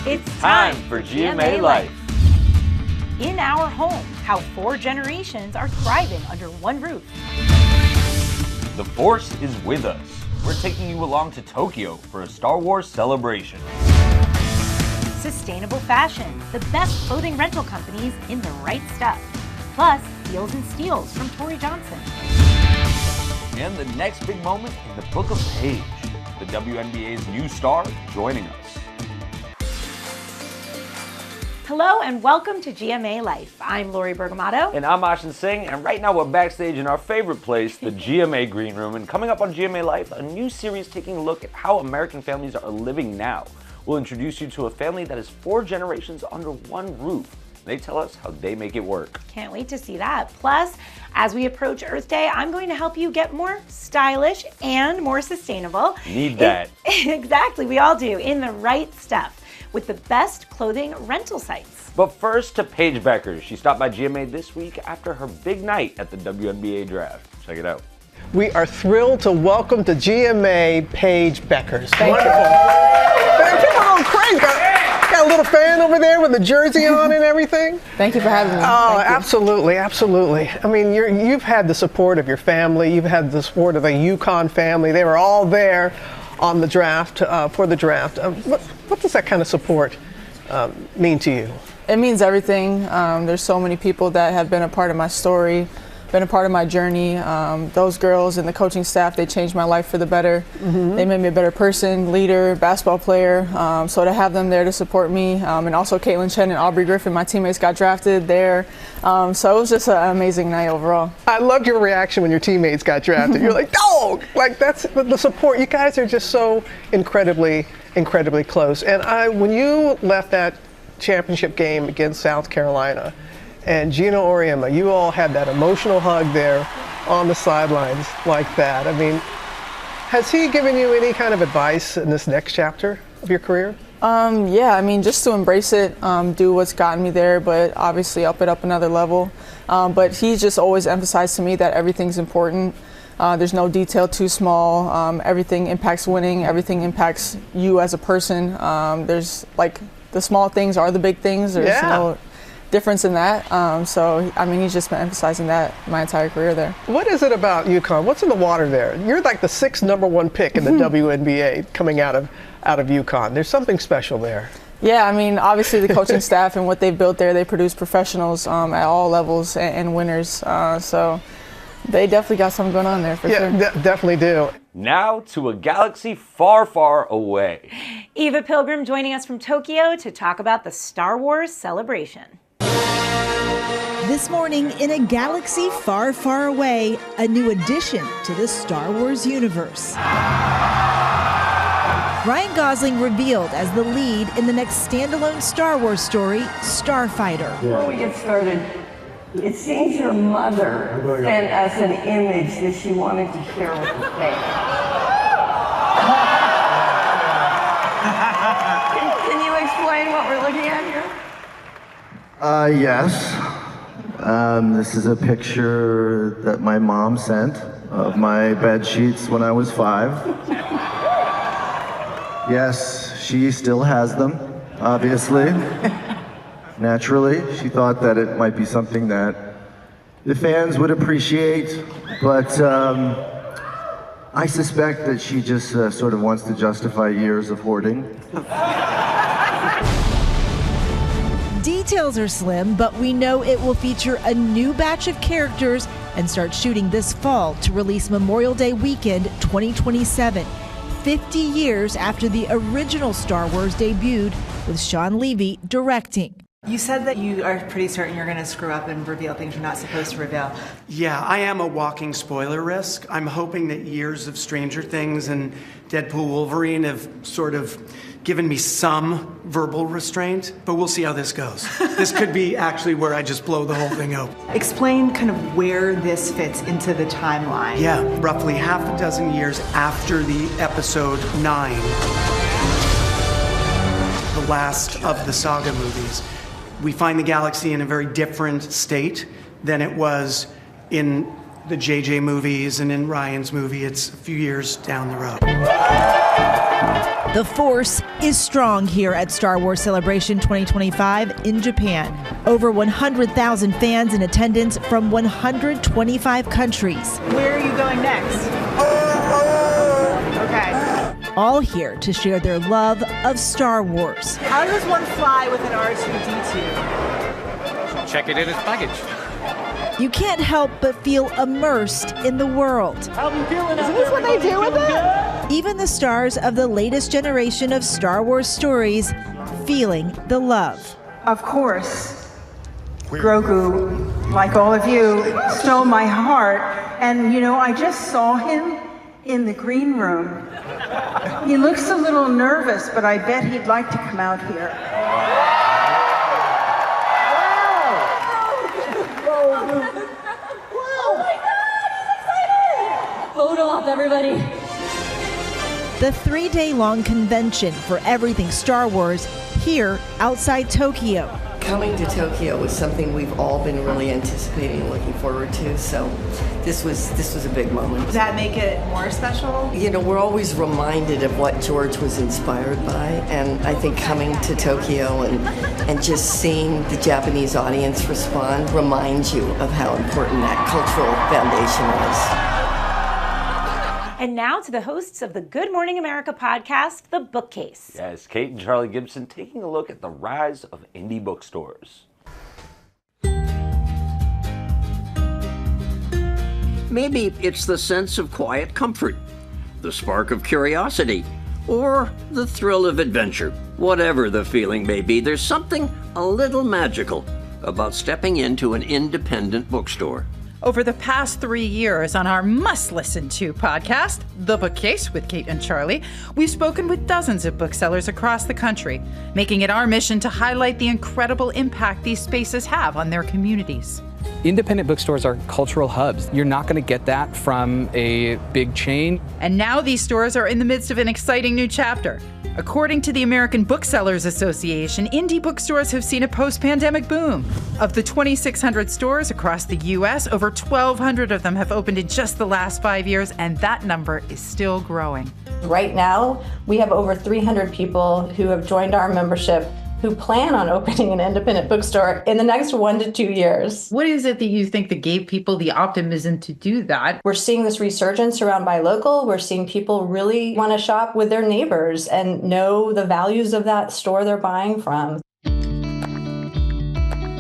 It's time for GMA Life. In our home, how 4 generations are thriving under one roof. The Force is with us. We're taking you along to Tokyo for a Star Wars celebration. Sustainable fashion, the best clothing rental companies in the right stuff. Plus, deals and steals from Tori Johnson. And the next big moment in the book of Paige, the WNBA's new star joining us. Hello and welcome to GMA Life. I'm Lori Bergamato. And I'm Ashin Singh, and right now we're backstage in our favorite place, the GMA Green Room. And coming up on GMA Life, a new series taking a look at how American families are living now. We'll introduce you to a family that is 4 generations under one roof. They tell us how they make it work. Can't wait to see that. Plus, as we approach Earth Day, I'm going to help you get more stylish and more sustainable. Need that. Exactly, we all do, in the right stuff, with the best clothing rental sites. But first to Paige Bueckers. She stopped by GMA this week after her big night at the WNBA draft. Check it out. We are thrilled to welcome to GMA Paige Bueckers. Thank you. People are going crazy. Got a little fan over there with the jersey on and everything. Thank you for having me. Oh, absolutely, absolutely. I mean, you've had the support of your family. You've had the support of the UConn family. They were all there on the draft, for the draft. What does that kind of support mean to you? It means everything. There's so many people that have been a part of my story, been a part of my journey. Those girls and the coaching staff, they changed my life for the better. Mm-hmm. They made me a better person, leader, basketball player. So to have them there to support me, and also Caitlin Chen and Aubrey Griffin, my teammates got drafted there. So it was just an amazing night overall. I loved your reaction when your teammates got drafted. You're like, no! Like, that's the support. You guys are just so incredibly close. And when you left that championship game against South Carolina, and Gino Auriemma, you all had that emotional hug there on the sidelines like that. I mean, has he given you any kind of advice in this next chapter of your career? Yeah, I mean, just to embrace it, do what's gotten me there, but obviously up it up another level. But he's just always emphasized to me that everything's important. There's no detail too small. Everything impacts winning. Everything impacts you as a person. There's like the small things are the big things. There's no difference in that. So, I mean, he's just been emphasizing that my entire career there. What is it about UConn? What's in the water there? You're like the 6th number 1 pick in the WNBA coming out of UConn. There's something special there. Yeah, I mean, obviously the coaching staff and what they've built there, they produce professionals at all levels and winners. So they definitely got something going on there for sure. Yeah, definitely do. Now to a galaxy far, far away. Eva Pilgrim joining us from Tokyo to talk about the Star Wars celebration. This morning, in a galaxy far, far away, a new addition to the Star Wars universe. Ryan Gosling revealed as the lead in the next standalone Star Wars story, Starfighter. Before we get started, it seems your mother sent us an image that she wanted to share with the family. Can you explain what we're looking at here? Yes. This is a picture that my mom sent of my bed sheets when I was 5. Yes, she still has them, obviously. Naturally, she thought that it might be something that the fans would appreciate, but I suspect that she just sort of wants to justify years of hoarding. Details are slim, but we know it will feature a new batch of characters and start shooting this fall to release Memorial Day weekend 2027, 50 years after the original Star Wars debuted, with Sean Levy directing. You said that you are pretty certain you're going to screw up and reveal things you're not supposed to reveal. Yeah, I am a walking spoiler risk. I'm hoping that years of Stranger Things and Deadpool Wolverine have sort of given me some verbal restraint, but we'll see how this goes. This could be actually where I just blow the whole thing open. Explain kind of where this fits into the timeline. Yeah, roughly half a dozen years after the episode 9, the last of the saga movies. We find the galaxy in a very different state than it was in the JJ movies and in Ryan's movie. It's a few years down the road. The force is strong here at Star Wars Celebration 2025 in Japan. Over 100,000 fans in attendance from 125 countries. Where are you going next? Okay. All here to share their love of Star Wars. How does one fly with an R2-D2? Check it in its baggage. You can't help but feel immersed in the world. Isn't this what they do with it? Even the stars of the latest generation of Star Wars stories feeling the love. Of course, Grogu, like all of you, stole my heart. And, I just saw him in the green room. He looks a little nervous, but I bet he'd like to come out here. Photo op, everybody. The 3-day-long convention for everything Star Wars here outside Tokyo. Coming to Tokyo was something we've all been really anticipating and looking forward to, so this was a big moment. Does that make it more special? We're always reminded of what George was inspired by, and I think coming to Tokyo and just seeing the Japanese audience respond reminds you of how important that cultural foundation was. And now to the hosts of the Good Morning America podcast, The Bookcase. Yes, Kate and Charlie Gibson taking a look at the rise of indie bookstores. Maybe it's the sense of quiet comfort, the spark of curiosity, or the thrill of adventure. Whatever the feeling may be, there's something a little magical about stepping into an independent bookstore. Over the past 3 years on our must-listen-to podcast, The Bookcase with Kate and Charlie, we've spoken with dozens of booksellers across the country, making it our mission to highlight the incredible impact these spaces have on their communities. Independent bookstores are cultural hubs. You're not going to get that from a big chain. And now these stores are in the midst of an exciting new chapter. According to the American Booksellers Association, indie bookstores have seen a post-pandemic boom. Of the 2,600 stores across the U.S., over 1,200 of them have opened in just the last 5 years, and that number is still growing. Right now, we have over 300 people who have joined our membership who plan on opening an independent bookstore in the next 1 to 2 years. What is it that you think that gave people the optimism to do that? We're seeing this resurgence around buy local. We're seeing people really want to shop with their neighbors and know the values of that store they're buying from.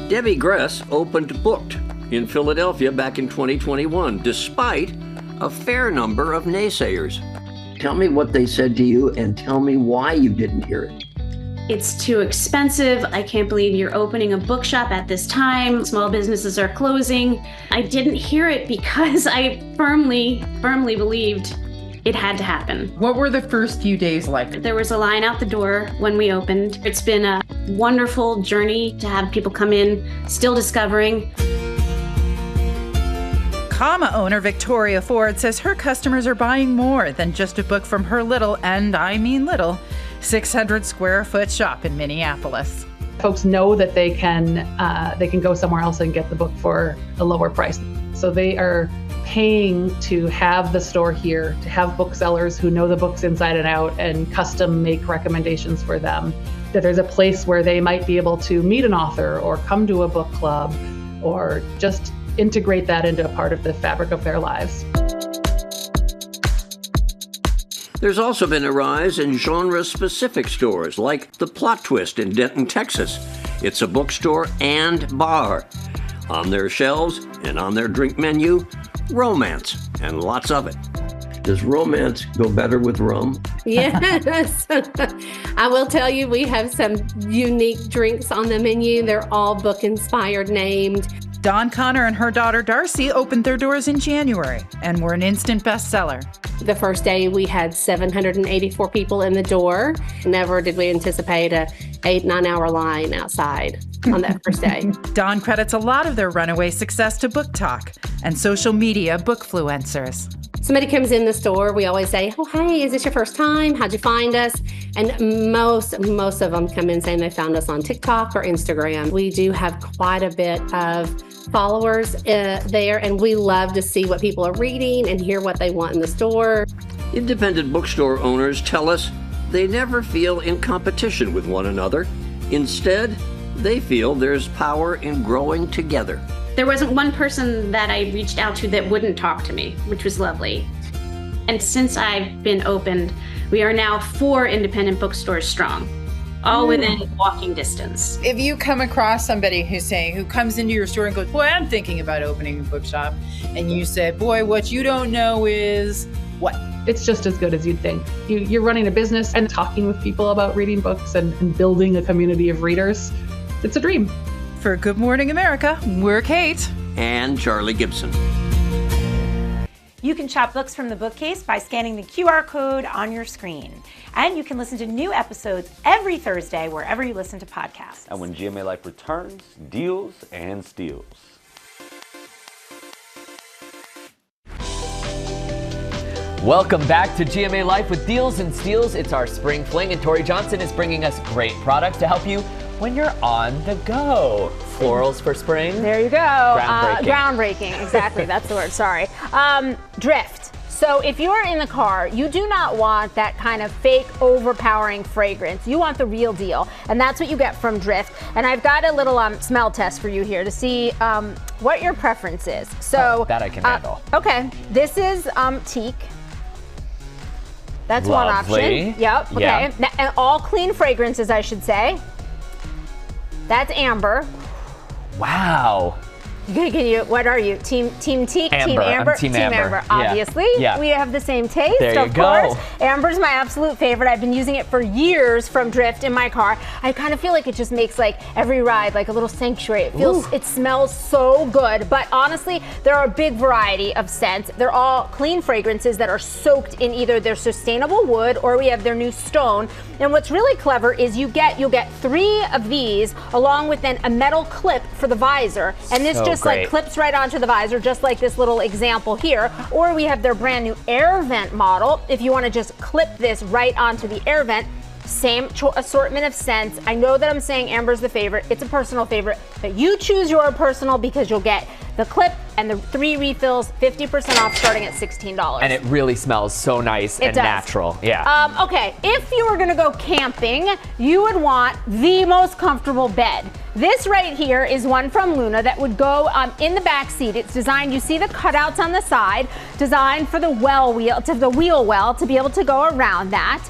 Debbie Gress opened Booked in Philadelphia back in 2021, despite a fair number of naysayers. Tell me what they said to you and tell me why you didn't hear it. It's too expensive. I can't believe you're opening a bookshop at this time. Small businesses are closing. I didn't hear it because I firmly believed it had to happen. What were the first few days like? There was a line out the door when we opened. It's been a wonderful journey to have people come in, still discovering. Comma owner Victoria Ford says her customers are buying more than just a book from her little, and I mean little, 600 square foot shop in Minneapolis. Folks know that they can go somewhere else and get the book for a lower price. So they are paying to have the store here, to have booksellers who know the books inside and out and custom make recommendations for them. That there's a place where they might be able to meet an author or come to a book club or just integrate that into a part of the fabric of their lives. There's also been a rise in genre-specific stores like The Plot Twist in Denton, Texas. It's a bookstore and bar. On their shelves and on their drink menu, romance, and lots of it. Does romance go better with rum? Yes. I will tell you, we have some unique drinks on the menu. They're all book-inspired, named. Dawn Connor and her daughter Darcy opened their doors in January and were an instant bestseller. The first day we had 784 people in the door. Never did we anticipate a 8-9 hour line outside on that first day. Dawn credits a lot of their runaway success to Book Talk and social media bookfluencers. Somebody comes in the store, we always say, oh, hey, is this your first time? How'd you find us? And most of them come in saying they found us on TikTok or Instagram. We do have quite a bit of followers there, and we love to see what people are reading and hear what they want in the store. Independent bookstore owners tell us they never feel in competition with one another. Instead, they feel there's power in growing together. There wasn't one person that I reached out to that wouldn't talk to me, which was lovely. And since I've been opened, we are now 4 independent bookstores strong, all within walking distance. If you come across somebody who comes into your store and goes, boy, I'm thinking about opening a bookshop, and you say, boy, what you don't know is what? It's just as good as you'd think. You're running a business and talking with people about reading books and building a community of readers. It's a dream. For Good Morning America, we're Kate. And Charlie Gibson. You can shop books from the bookcase by scanning the QR code on your screen. And you can listen to new episodes every Thursday wherever you listen to podcasts. And when GMA Life returns, deals and steals. Welcome back to GMA Life with Deals and Steals. It's our spring fling, and Tori Johnson is bringing us great products to help you when you're on the go. Florals for spring. There you go. Groundbreaking, exactly. That's the word, sorry. Drift. So if you're in the car, you do not want that kind of fake, overpowering fragrance. You want the real deal, and that's what you get from Drift. And I've got a little smell test for you here to see what your preference is. So that I can handle. Okay, this is teak. That's Lovely. one option. Yep. Okay. Yeah. And all clean fragrances, I should say. That's amber. Wow. What are you? Team teak, Amber. team amber? I'm team amber. Yeah. Obviously. Yeah. We have the same taste, there you of course. Amber's my absolute favorite. I've been using it for years from Drift in my car. I kind of feel like it just makes like every ride like a little sanctuary. It smells so good. But honestly, there are a big variety of scents. They're all clean fragrances that are soaked in either their sustainable wood or we have their new stone. And what's really clever is you'll get 3 of these along with then a metal clip for the visor. And this just like clips right onto the visor, just like this little example here. Or we have their brand new air vent model. If you want to just clip this right onto the air vent, same assortment of scents. I know that I'm saying amber's the favorite. It's a personal favorite, but you choose your personal because you'll get the clip and the 3 refills, 50% off starting at $16. And it really smells so nice and natural. Yeah. Okay, if you were gonna go camping, you would want the most comfortable bed. This right here is one from Luna that would go in the back seat. It's designed, you see the cutouts on the side, designed for the wheel well to be able to go around that.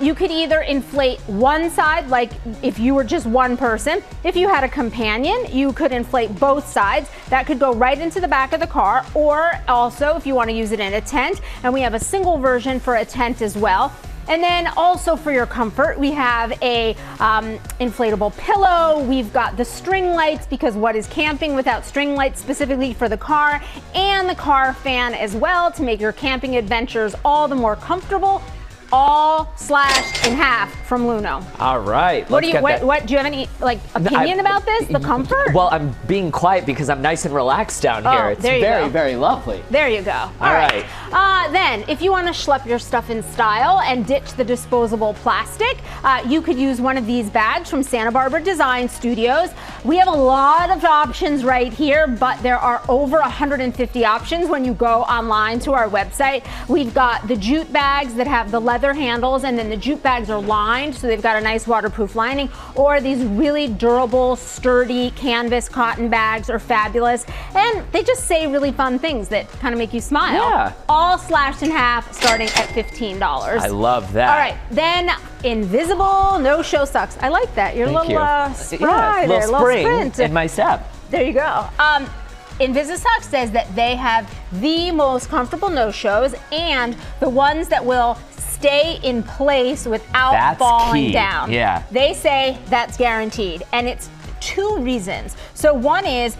You could either inflate one side, like if you were just one person. If you had a companion, you could inflate both sides. That could go right into the back of the car, or also if you want to use it in a tent, and we have a single version for a tent as well. And then also for your comfort, we have a inflatable pillow. We've got the string lights, because what is camping without string lights specifically for the car, and the car fan as well to make your camping adventures all the more comfortable. All slashed in half from Luno. All right. What do you have any opinion about this? The comfort? Well, I'm being quiet because I'm nice and relaxed down here. It's very lovely. There you go. All right. Then, if you want to schlep your stuff in style and ditch the disposable plastic, you could use one of these bags from Santa Barbara Design Studios. We have a lot of options right here, but there are over 150 options when you go online to our website. We've got the jute bags that have the leather handles, and then the jute bags are lined, so they've got a nice waterproof lining, or these really durable, sturdy canvas cotton bags are fabulous, and they just say really fun things that kind of make you smile. Yeah. All slashed in half, starting at $15. I love that. All right, then invisible no-show socks. I like that. Your little spry there, little spring sprint in my step. There you go. Invisisock says that they have the most comfortable no-shows and the ones that will stay in place without falling down. Yeah. They say that's guaranteed, and it's 2 reasons. So one is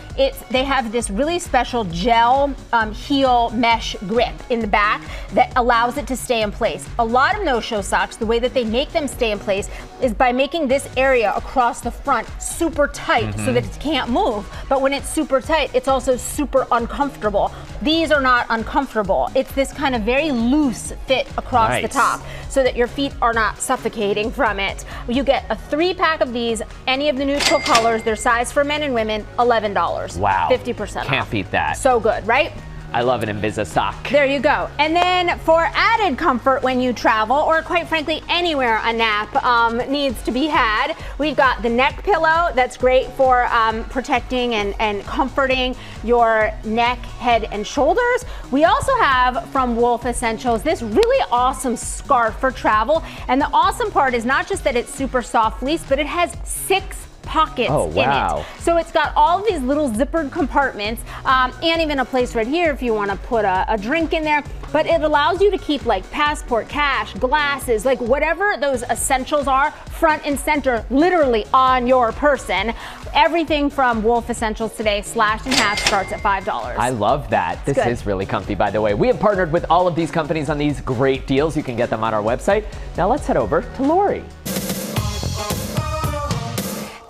they have this really special gel heel mesh grip in the back that allows it to stay in place. A lot of no-show socks, the way that they make them stay in place is by making this area across the front super tight so that it can't move. But when it's super tight, it's also super uncomfortable. These are not uncomfortable. It's this kind of very loose fit across the top so that your feet are not suffocating from it. You get a 3-pack of these, any of the neutral colors. Their size for men and women, $11. Wow. 50% off. Can't beat that. So good, right? I love an Invisa sock. There you go. And then for added comfort when you travel, or quite frankly anywhere a nap needs to be had, we've got the neck pillow that's great for protecting and comforting your neck, head, and shoulders. We also have from Wolf Essentials this really awesome scarf for travel. And the awesome part is not just that it's super soft fleece, but it has 6 pockets in it. So it's got all of these little zippered compartments and even a place right here if you want to put a drink in there. But it allows you to keep like passport, cash, glasses, like whatever those essentials are, front and center, literally on your person. Everything from Wolf Essentials today, slashed in half, starts at $5. I love that. This is really comfy, by the way. We have partnered with all of these companies on these great deals. You can get them on our website. Now let's head over to Lori.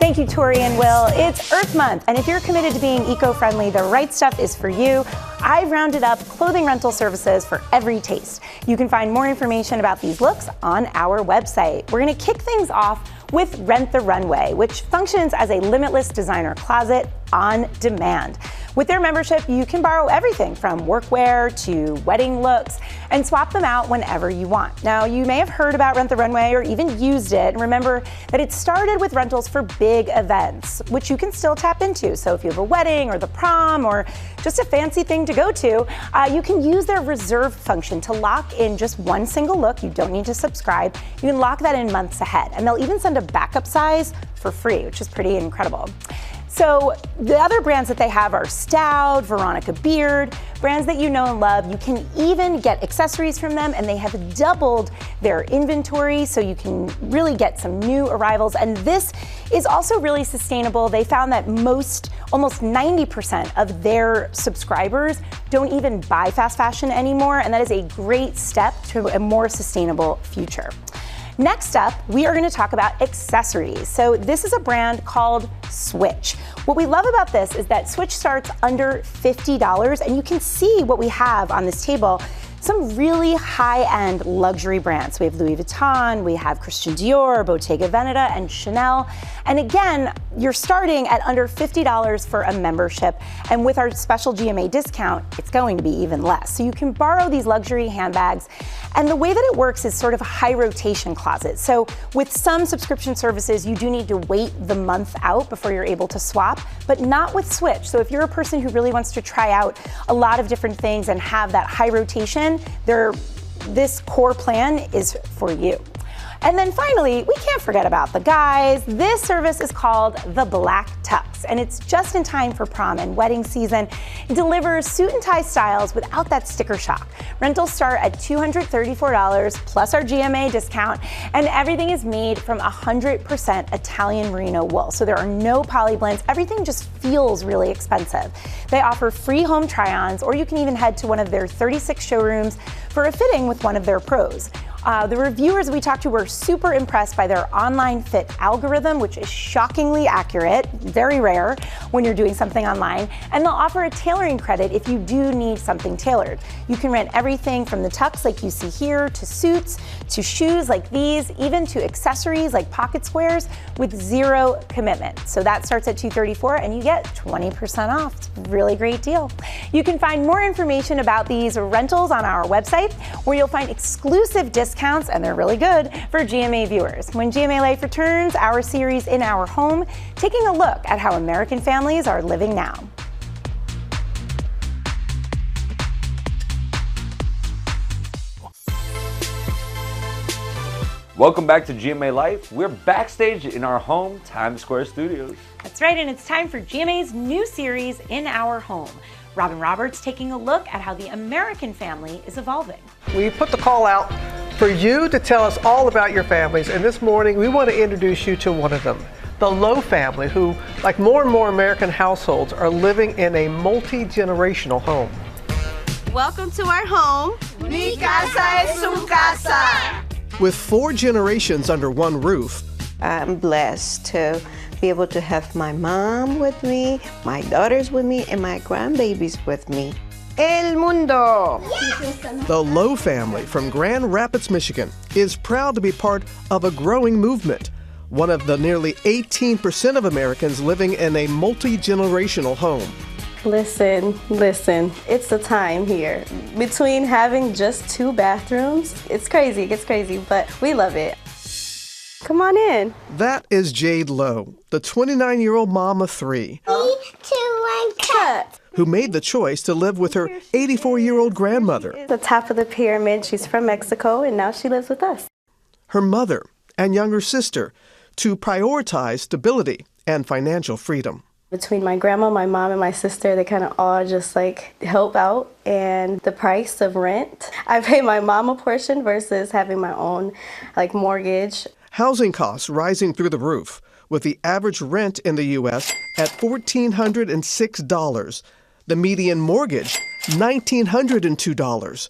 Thank you, Tori and Will. It's Earth Month, and if you're committed to being eco-friendly, the right stuff is for you. I've rounded up clothing rental services for every taste. You can find more information about these looks on our website. We're going to kick things off with Rent the Runway, which functions as a limitless designer closet on demand. With their membership, you can borrow everything from workwear to wedding looks and swap them out whenever you want. Now, you may have heard about Rent the Runway or even used it. And remember that it started with rentals for big events, which you can still tap into. So if you have a wedding or the prom or just a fancy thing to go to, you can use their reserve function to lock in just one single look. You don't need to subscribe. You can lock that in months ahead. And they'll even send a backup size for free, which is pretty incredible. So the other brands that they have are Stout, Veronica Beard, brands that you know and love. You can even get accessories from them, and they have doubled their inventory, so you can really get some new arrivals. And this is also really sustainable. They found that almost 90% of their subscribers don't even buy fast fashion anymore, and that is a great step to a more sustainable future. Next up, we are going to talk about accessories. So this is a brand called Switch. What we love about this is that Switch starts under $50, and you can see what we have on this table. Some really high-end luxury brands. We have Louis Vuitton, we have Christian Dior, Bottega Veneta, and Chanel. And again, you're starting at under $50 for a membership. And with our special GMA discount, it's going to be even less. So you can borrow these luxury handbags. And the way that it works is sort of a high rotation closet. So with some subscription services, you do need to wait the month out before you're able to swap, but not with Switch. So if you're a person who really wants to try out a lot of different things and have that high rotation, this core plan is for you. And then finally, we can't forget about the guys. This service is called the Black Tux, and it's just in time for prom and wedding season. It delivers suit and tie styles without that sticker shock. Rentals start at $234 plus our GMA discount, and everything is made from 100% Italian merino wool. So there are no poly blends. Everything just feels really expensive. They offer free home try-ons, or you can even head to one of their 36 showrooms for a fitting with one of their pros. The reviewers we talked to were super impressed by their online fit algorithm, which is shockingly accurate, very rare when you're doing something online, and they'll offer a tailoring credit if you do need something tailored. You can rent everything from the tux like you see here, to suits, to shoes like these, even to accessories like pocket squares with zero commitment. So that starts at $234 and you get 20% off. It's a really great deal. You can find more information about these rentals on our website, where you'll find exclusive discounts, and they're really good, for GMA viewers. When GMA Life returns, our series In Our Home, taking a look at how American families are living now. Welcome back to GMA Life. We're backstage in our home Times Square studios. That's right, and it's time for GMA's new series, In Our Home. Robin Roberts taking a look at how the American family is evolving. We put the call out for you to tell us all about your families, and this morning we want to introduce you to one of them, the Lowe family, who, like more and more American households, are living in a multi-generational home. Welcome to our home. Mi casa es su casa. With 4 generations under one roof, I'm blessed to be able to have my mom with me, my daughters with me, and my grandbabies with me. El mundo! The Lowe family from Grand Rapids, Michigan, is proud to be part of a growing movement, one of the nearly 18% of Americans living in a multi-generational home. Listen, it's the time here. Between having just 2 bathrooms, it gets crazy, but we love it. Come on in. That is Jade Lowe, the 29-year-old mom of 3. 3, 2, 1, cut. Who made the choice to live with her 84-year-old grandmother. The top of the pyramid, she's from Mexico, and now she lives with us. Her mother and younger sister to prioritize stability and financial freedom. Between my grandma, my mom, and my sister, they kind of all just like help out. And the price of rent, I pay my mom a portion versus having my own like mortgage. Housing costs rising through the roof, with the average rent in the U.S. at $1,406. The median mortgage, $1,902.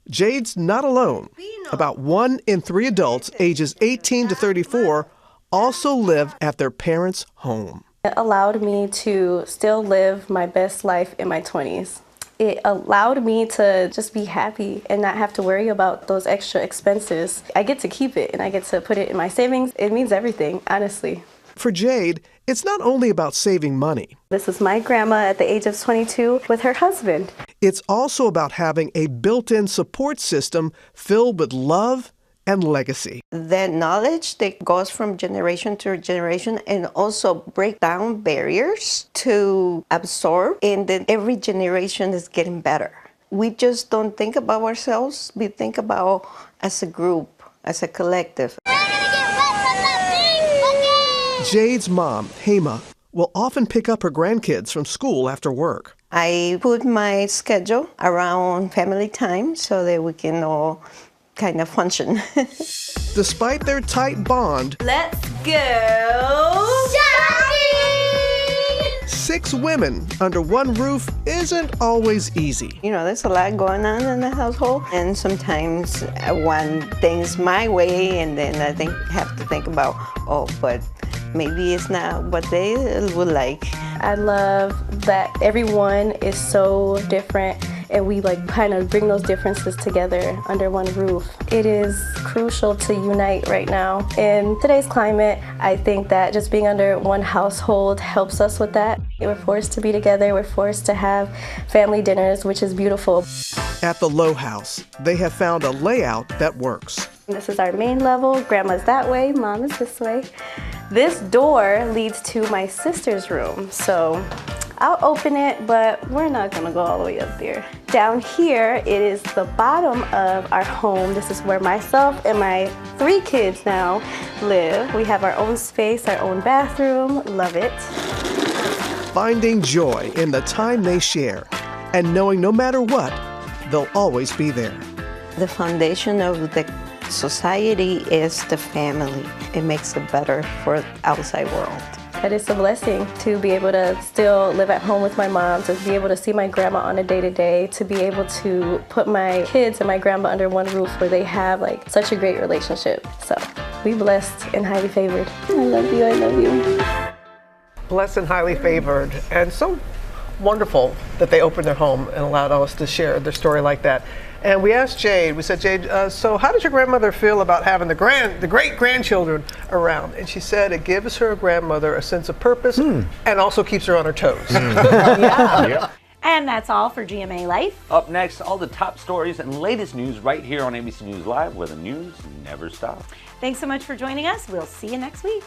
Jade's not alone. About 1 in 3 adults ages 18 to 34 also live at their parents' home. It allowed me to still live my best life in my 20s. It allowed me to just be happy and not have to worry about those extra expenses. I get to keep it and I get to put it in my savings. It means everything, honestly. For Jade, it's not only about saving money. This is my grandma at the age of 22 with her husband. It's also about having a built-in support system filled with love and legacy. The knowledge that goes from generation to generation and also break down barriers to absorb, and then every generation is getting better. We just don't think about ourselves, we think about as a group, as a collective. Jade's mom, Hema, will often pick up her grandkids from school after work. I put my schedule around family time so that we can all kind of function. Despite their tight bond, let's go shopping! 6 women under one roof isn't always easy. You know, there's a lot going on in the household, and sometimes I want things my way, and then I have to think about, but maybe it's not what they would like. I love that everyone is so different, and we like kind of bring those differences together under one roof. It is crucial to unite right now. In today's climate, I think that just being under one household helps us with that. We're forced to be together, we're forced to have family dinners, which is beautiful. At the Lowe House, they have found a layout that works. This is our main level. Grandma's that way, Mom is this way. This door leads to my sister's room, so I'll open it, but we're not gonna go all the way up there. Down here, it is the bottom of our home. This is where myself and my 3 kids now live. We have our own space, our own bathroom, love it. Finding joy in the time they share and knowing no matter what, they'll always be there. The foundation of the society is the family. It makes it better for the outside world. That is a blessing to be able to still live at home with my mom, to be able to see my grandma on a day-to-day, to be able to put my kids and my grandma under one roof where they have like such a great relationship. So we blessed and highly favored. I love you, I love you. Blessed and highly favored, and so wonderful that they opened their home and allowed us to share their story like that. And we asked Jade, we said, Jade, so how does your grandmother feel about having the great-grandchildren around? And she said it gives her grandmother a sense of purpose and also keeps her on her toes. Yeah. And that's all for GMA Life. Up next, all the top stories and latest news right here on ABC News Live, where the news never stops. Thanks so much for joining us. We'll see you next week.